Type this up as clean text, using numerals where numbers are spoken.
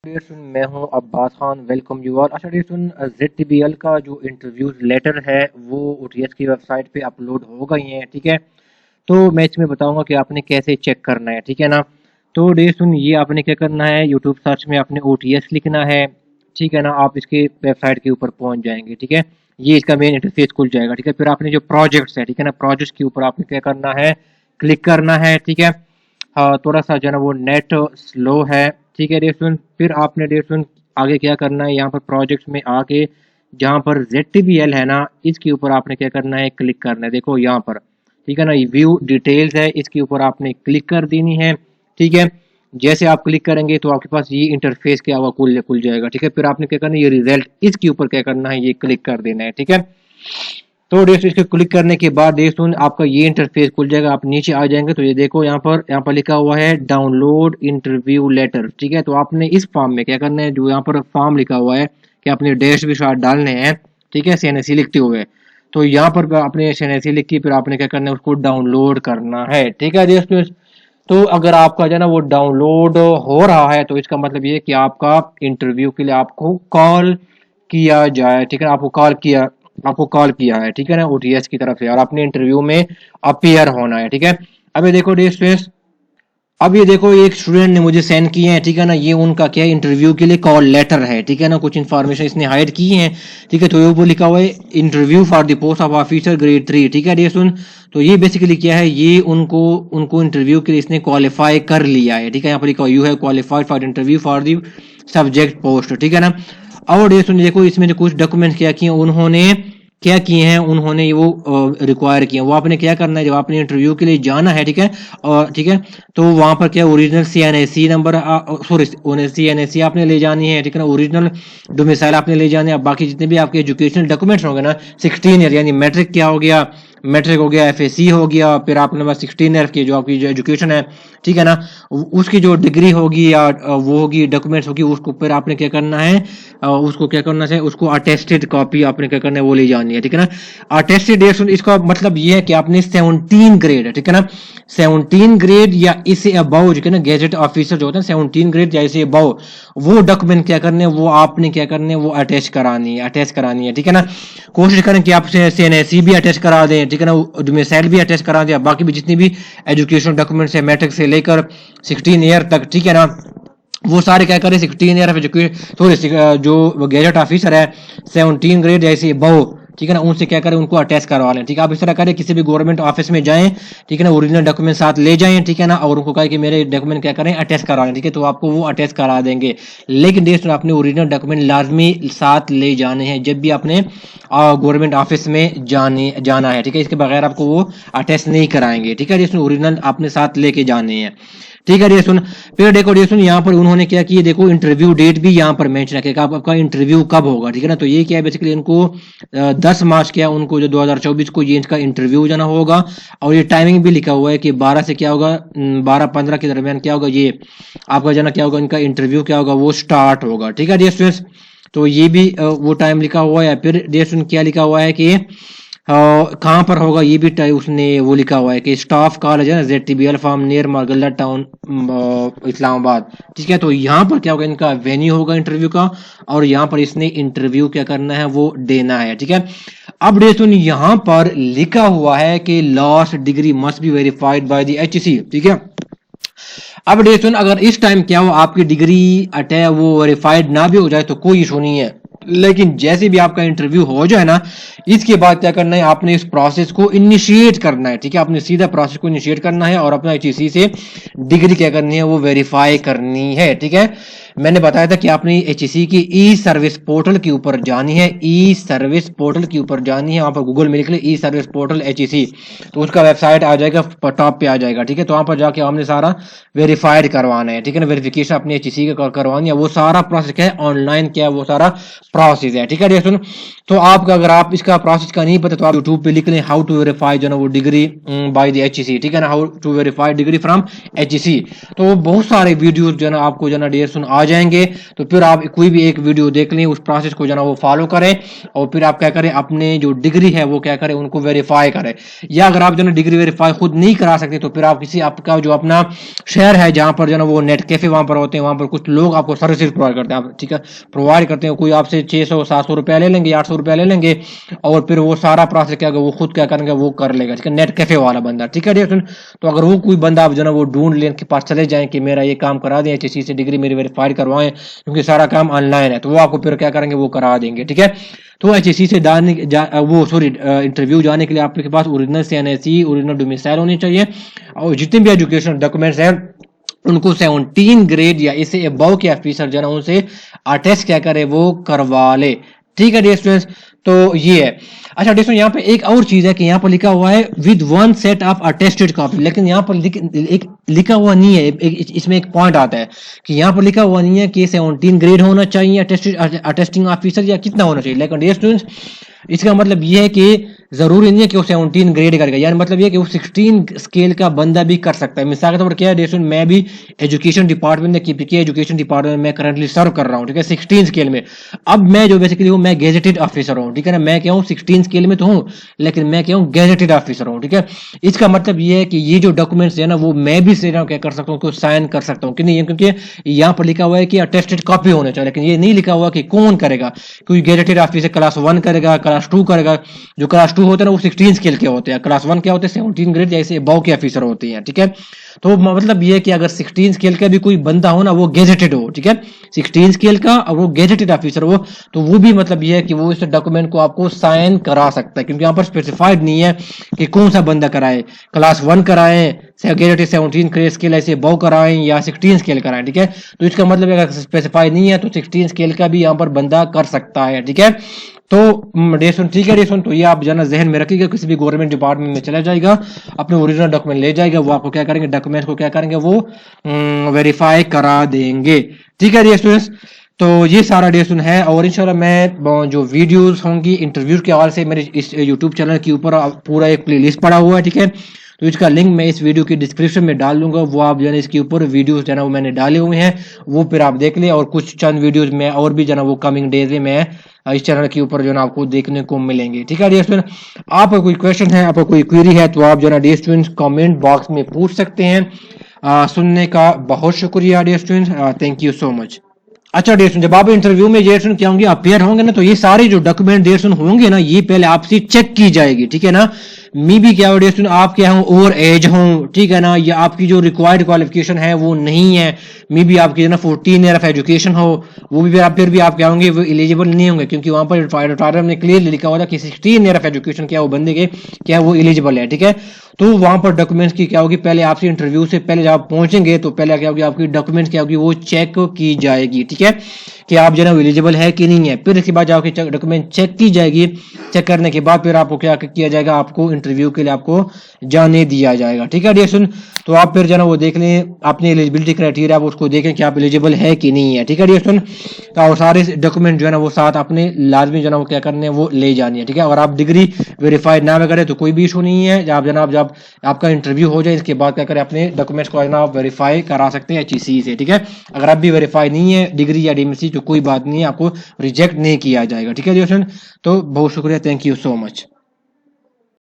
Dear सुन, मैं हूं Abbas Khan. Welcome you all. अच्छा डियर सुन, ZTBL का जो इंटरव्यूज लेटर है वो OTS की वेबसाइट पे अपलोड हो गई हैं। ठीक है, तो मैं इसमें बताऊंगा कि आपने कैसे चेक करना है। ठीक है ना। तो डियर सुन, ये आपने क्या करना है, यूट्यूब सर्च में आपने OTS लिखना है। ठीक है ना, आप इसके वेबसाइट के ऊपर पहुंच जाएंगे। ठीक है, ये इसका मेन इंटरफेस खुल जाएगा। ठीक है, फिर आपने जो प्रोजेक्ट्स है, ठीक है ना, प्रोजेक्ट्स के ऊपर आपने क्या करना है, क्लिक करना है। ठीक है, हाँ, थोड़ा सा जो है ना वो नेट स्लो है। ठीक है डियर स्टूडेंट, फिर आपने डियर स्टूडेंट आगे क्या करना है, यहाँ पर प्रोजेक्ट्स में आके जहाँ पर ZTBL है ना, इसके ऊपर आपने क्या करना है, क्लिक करना है। देखो यहाँ पर, ठीक है ना, ये व्यू डिटेल्स है, इसके ऊपर आपने क्लिक कर देनी है। ठीक है, जैसे आप क्लिक करेंगे तो आपके पास ये इंटरफेस क्या होगा, खुल जाएगा। ठीक है, फिर आपने क्या करना है, ये रिजल्ट इसके ऊपर क्या करना है, ये क्लिक कर देना है। ठीक है, तो दोस्तों इसको क्लिक करने के बाद दोस्तों आपका ये इंटरफेस खुल जाएगा। आप नीचे आ जाएंगे तो ये देखो यहाँ पर लिखा हुआ है डाउनलोड इंटरव्यू लेटर। ठीक है, तो आपने इस फॉर्म में क्या करना है, जो यहाँ पर फॉर्म लिखा हुआ है कि आपने डैश भी शायद डालने हैं। ठीक है, CNSE लिखते हुए, तो यहाँ पर आपने CNSE लिख के फिर आपने क्या करना है, उसको डाउनलोड करना है। ठीक है दोस्तों, तो अगर आपका जो है ना वो डाउनलोड हो रहा है तो इसका मतलब ये है कि आपका इंटरव्यू के लिए आपको कॉल किया जाए। ठीक है, आपको कॉल किया है। ठीक है ना, OTS की तरफ से, और अपने इंटरव्यू में अपीयर होना है। ठीक है, अब ये देखो डियर स्टूडेंट्स, अब ये देखो एक स्टूडेंट ने मुझे सेंड किए हैं। ठीक है ना, ये उनका क्या है, इंटरव्यू के लिए कॉल लेटर है। ठीक है ना, कुछ इन्फॉर्मेशन इसने हाइड की है। ठीक है, तो ये ऊपर लिखा हुआ है interview for the post of officer grade 3। ठीक है डियर स्टूडेंट, तो ये बेसिकली क्या है, ये उनको उनको इंटरव्यू के लिए इसने क्वालिफाई कर लिया है। ठीक है, यहाँ पर लिखा हुआ you have qualified for interview for the subject post. ठीक है ना, और डियर स्टूडेंट देखो इसमें जो कुछ डॉक्यूमेंट क्या किए हैं उन्होंने वो रिक्वायर किए हैं। वो आपने क्या करना है, जब आपने इंटरव्यू के लिए जाना है, ठीक है, और ठीक है, तो वहां पर क्या original CNSE number, sorry CNSE आपने ले जानी है। ठीक है ना, ओरिजिनल डोमिसाइल आपने ले जाने हैं। बाकी जितने भी आपके एजुकेशनल डॉक्यूमेंट्स होंगे ना, 16 ईयर यानी मैट्रिक क्या हो गया, मैट्रिक हो गया, FSC हो गया, फिर आपने बस 16 ईयर की जो आपकी जो एजुकेशन है, ठीक है ना, उसकी जो डिग्री होगी या वो होगी, डॉक्यूमेंट्स होगी, उसको फिर आपने क्या करना है, उसको क्या करना है, उसको अटेस्टेड कॉपी आपने क्या करना है, वो ले जानी है। ठीक है ना, अटेस्टेड डेट, इसका मतलब ये है कि आपने 17 ग्रेड, ठीक है ना, 17 ग्रेड या इससे अबव, ठीक है ना, गेजेट ऑफिसर जो होता है 17 ग्रेड या इससे अबव, वो डॉक्यूमेंट क्या करने, वो आपने क्या करने, वो अटैच करानी है। ठीक है ना, कोशिश करें कि आप CNSE भी अटैच करा दें। ठीक है ना, डोमिसाइल भी अटैच करा दें, बाकी भी जितनी भी एजुकेशन डॉक्यूमेंट्स है मैट्रिक से लेकर 16 ईयर तक, ठीक है ना, वो सारे क्या करें, 16 ईयर ऑफ एजुकेशन, सॉरी जो गैजेट ऑफिसर है 17 ग्रेड जैसे बहु, ठीक है ना, उनसे क्या करें, उनको अटैच करवा लें। ठीक है, आप इस तरह करें, किसी भी गवर्नमेंट ऑफिस में जाएं, ठीक है ना, ओरिजिनल डॉक्यूमेंट साथ ले जाएं। ठीक है ना, और उनको कहें कि मेरे डॉक्यूमेंट क्या करें, अटैच करा लें। ठीक है, तो आपको वो अटैच करा देंगे। लेकिन देश में अपने ओरिजिनल डॉक्यूमेंट लाजमी साथ ले जाने हैं जब भी आपने गवर्नमेंट ऑफिस में जाना है। ठीक है, इसके बगैर आपको वो अटैच नहीं कराएंगे। ठीक है, जिसमें ओरिजिनल आपने साथ लेके जाने हैं। ठीक है डियर सुन, फिर देखो डियर सुन, यहाँ पर उन्होंने क्या किया, देखो इंटरव्यू डेट भी यहाँ पर मेंशन है कि आपका इंटरव्यू कब होगा। ठीक है ना, तो ये क्या है, बेसिकली इनको 10 मार्च क्या उनको जो 2024 को ये इनका इंटरव्यू जाना होगा, और ये टाइमिंग भी लिखा हुआ है कि 12 से क्या होगा, 12-15 के दरमियान क्या होगा, ये आपका जाना क्या होगा, इनका इंटरव्यू क्या होगा, वो स्टार्ट होगा। ठीक है डियर स्टूडेंट्स, तो ये भी वो टाइम लिखा हुआ है। फिर डियर स्टूडेंट क्या लिखा हुआ है कि कहाँ पर होगा, ये भी उसने वो लिखा हुआ है कि स्टाफ कॉलेज है ना, ZTBL farm near Margalla town, Islamabad. ठीक है, तो यहाँ पर क्या होगा, इनका वेन्यू होगा इंटरव्यू का, और यहाँ पर इसने इंटरव्यू क्या करना है, वो देना है। ठीक है, अब देखो यहाँ पर लिखा हुआ है कि last degree must be verified by the HEC। ठीक है, अब देखो अगर इस टाइम क्या हो, आपकी डिग्री अटै वो वेरीफाइड ना भी हो जाए तो कोई इशू नहीं है, लेकिन जैसे भी आपका इंटरव्यू हो जाए ना, इसके बाद क्या करना है, आपने इस प्रोसेस को इनिशिएट करना है। ठीक है, आपने सीधा प्रोसेस को इनिशिएट करना है और अपना HEC से डिग्री क्या करनी है, वो वेरीफाई करनी है। ठीक है, मैंने बताया था कि आपने HEC की ई सर्विस पोर्टल के ऊपर जानी है, ई सर्विस पोर्टल के ऊपर जानी है, वहां पर गूगल में लिख ले ई सर्विस पोर्टल HEC, तो उसका वेबसाइट आ जाएगा, टॉप पे आ जाएगा। ठीक है, तो वहां पर जाके हमने सारा वेरीफाइड करवाना है। ठीक है ना, वेरिफिकेशन अपनी HEC का करवानी है, वो सारा प्रोसेस क्या है, ऑनलाइन क्या है, वो सारा प्रोसेस है। ठीक है सुन, तो आपका अगर आप इसका प्रोसेस का नहीं पता तो आप यूट्यूब पे लिख लें हाउ टू वेरीफाई जो ना वो डिग्री बाय द HEC। ठीक है ना, how to verify degree from HEC, तो बहुत सारे वीडियोस जो ना आपको जो ना डियर सुन आ आ जाएंगे। तो फिर आप कोई भी एक वीडियो देख लें, उस प्रोसेस को जो ना वो फॉलो करें और फिर आप क्या करें, अपने जो डिग्री है वो क्या करें, उनको वेरीफाई करें। या अगर आप जो ना डिग्री वेरीफाई खुद नहीं करा सकते तो फिर आप किसी आपका जो अपना शहर है जहां पर जो ना वो नेट कैफे वहां पर होते हैं, वहां पर कुछ लोग आपको सर्विसेज प्रोवाइड करते हैं, आप ठीक है प्रोवाइड करते हैं। कोई आपसे 600-700 रुपया ले लेंगे, 800 रुपया ले लेंगे और फिर वो सारा प्रोसेस क्या वो खुद क्या करेंगे, वो कर लेगा, ठीक है, नेट कैफे वाला बंदा, ठीक है। तो अगर वो कोई बंदा आप जो ना वो ढूंढ लें के पास चले जाएं कि मेरा ये काम करा दें, HEC से डिग्री मेरी वेरीफाइड करवाएं, क्योंकि सारा काम ऑनलाइन है, तो वो आपको फिर क्या करेंगे, वो करा देंगे, ठीक है। तो HEC से वो सॉरी इंटरव्यू जाने के लिए आपके पास ओरिजिनल CNSE, ओरिजिनल डोमिसाइल होनी चाहिए और जितने भी एजुकेशनल डॉक्यूमेंट्स हैं उनको 17 ग्रेड या इससे अबव के ऑफिसर जो है उनसे अटेस्ट क्या करे, वो करवा ले, ठीक है डियर स्टूडेंट्स। तो ये है। अच्छा डियर, यहाँ पे एक और चीज है कि यहाँ पर लिखा हुआ है with one set of attested copy, लेकिन यहाँ पर एक लिखा हुआ नहीं है। इसमें एक पॉइंट आता है कि यहाँ पर लिखा हुआ नहीं है कि 17 ग्रेड होना चाहिए अटेस्टिंग ऑफिसर या कितना होना चाहिए। लेकिन डियर स्टूडेंट्स, इसका मतलब ये है कि जरूरी नहीं है कि वो 17 ग्रेड करेगा, यानी मतलब ये कि वो 16 स्केल का बंदा भी कर सकता है। मिसाल के तौर पर क्या है डियर स्टूडेंट, मैं भी एजुकेशन डिपार्टमेंट में KPK एजुकेशन डिपार्टमेंट में करंटली सर्व कर रहा हूँ, ठीक है, 16 स्केल में। अब मैं जो बेसिकली हूँ, मैं गेजेटेड ऑफिसर हूँ, ठीक है ना। मैं क्या हूँ, 16 स्केल में तो हूँ, लेकिन मैं क्या हूँ, गेजेटेड ऑफिसर हूँ, ठीक है। इसका मतलब ये है कि ये जो डॉक्यूमेंट्स है ना, वो मैं भी क्या कर सकता हूँ, साइन कर सकता हूँ कि नहीं, क्योंकि यहाँ पर लिखा हुआ है कि अटेस्टेड कॉपी होने चाहिए, लेकिन ये नहीं लिखा हुआ कि कौन करेगा। कोई गेजेटेड ऑफिसर क्लास 1 करेगा, क्लास 2 करेगा। जो क्लास 2 होते हैं ना वो 16 स्केल के होते हैं, क्लास 1 क्या होते हैं, 17 ग्रेड जैसे अबव के ऑफिसर होते हैं, ठीक है। तो मतलब ये है कि अगर 16 स्केल का भी कोई बंदा हो ना, वो गेजेटेड हो, ठीक है, 16 स्केल का और वो गेजेटेड ऑफिसर हो, तो वो भी मतलब ये है कि वो इस डॉक्यूमेंट को आपको साइन करा सकता है, क्योंकि यहाँ पर स्पेसिफाइड नहीं है कि कौन सा बंदा कराए, क्लास 1 कराए, गेजेटेड 17 ग्रेड स्केल ऐसे अबव कराएं या 16 स्केल कराएं, ठीक है। तो इसका मतलब अगर स्पेसिफाइड नहीं है तो 16 स्केल का भी यहाँ पर बंदा कर सकता है, ठीक है। तो डेसन, ठीक है डेसन, तो ये आप जाना जहन में रखिएगा, किसी भी गवर्नमेंट डिपार्टमेंट में चला जाएगा, अपने ओरिजिनल डॉक्यूमेंट ले जाएगा, वो आपको क्या करेंगे, डॉक्यूमेंट को क्या करेंगे, वो वेरीफाई करा देंगे, ठीक है स्टूडेंट्स। तो ये सारा डेसन है और इंशाल्लाह मैं जो वीडियोस होंगी इंटरव्यू के हवाले से मेरे इस यूट्यूब चैनल के ऊपर पूरा एक प्लेलिस्ट पड़ा हुआ है, ठीक है। तो इसका लिंक मैं इस वीडियो की डिस्क्रिप्शन में डाल दूंगा, वो आप जो है इसके ऊपर वीडियोस जो है वो मैंने डाले हुए हैं, वो फिर आप देख लें। और कुछ चंद वीडियोस में और भी जो है वो कमिंग डेज में मैं इस चैनल के ऊपर जो है आपको देखने को मिलेंगे, ठीक है डियर स्टूडेंट। आपका कोई क्वेश्चन है, आपका कोई क्वेरी है, तो आप जो है डियर स्टूडेंट्स कमेंट बॉक्स में पूछ सकते हैं। सुनने का बहुत शुक्रिया dear students, thank you so much. अच्छा डियर स्टूडेंट, जब आप इंटरव्यू में डियर स्टूडेंट क्या होंगे, अपेयर होंगे ना, तो ये सारे जो डॉक्यूमेंट डियर स्टूडेंट होंगे ना, ये पहले आपसे चेक की जाएगी, ठीक है ना। मी भी क्या हो डियर स्टूडेंट, आप क्या हो, ओवर एज हो, ठीक है ना, या आपकी जो रिक्वायर्ड क्वालिफिकेशन है वो नहीं है, मे भी आपकी ना 14 ईयर ऑफ एजुकेशन हो, वो भी फिर भी आप क्या होंगे, वो एलिजिबल नहीं होंगे, क्योंकि वहां पर रिटायरमेंट में क्लियरली लिखा हुआ था कि 16 ईयर ऑफ एजुकेशन क्या वो बंदे के क्या वो एलिजिबल है, ठीक है। तो वहां पर डॉक्यूमेंट्स की क्या होगी, पहले आपसे इंटरव्यू से पहले जब आप पहुंचेंगे तो पहले क्या होगी, आपकी डॉक्यूमेंट्स क्या होगी, वो चेक की जाएगी, ठीक है, कि आप जो है एलिजिबल है कि नहीं है। फिर इसके बाद आपकी डॉक्यूमेंट चेक की जाएगी, चेक करने के बाद फिर आपको क्या किया जाएगा, आपको इंटरव्यू के लिए आपको जाने दिया जाएगा, ठीक है डियर स्टूडेंट। तो आप फिर जो है वो देख लें अपनी एलिजिबिलिटी क्राइटेरिया, आप उसको देखें कि आप एलिजिबल है कि नहीं है, ठीक है डियर स्टूडेंट। तो सारे डॉक्यूमेंट जो है ना वो साथ अपने लाजमी जो है वो क्या करने हैं, वो ले जानी है, ठीक है। और आप डिग्री वेरीफाइड ना करें तो कोई भी इशू नहीं है, आप जनाब जब आपका इंटरव्यू हो जाए इसके बाद क्या करें, अपने डॉक्यूमेंट्स को आप वेरीफाई करा सकते हैं HEC से, ठीक है। अगर आप भी वेरीफाई नहीं है डिग्री या DMC तो कोई बात नहीं है, आपको रिजेक्ट नहीं किया जाएगा, ठीक है डियर स्टूडेंट। तो बहुत शुक्रिया, थैंक यू सो मच।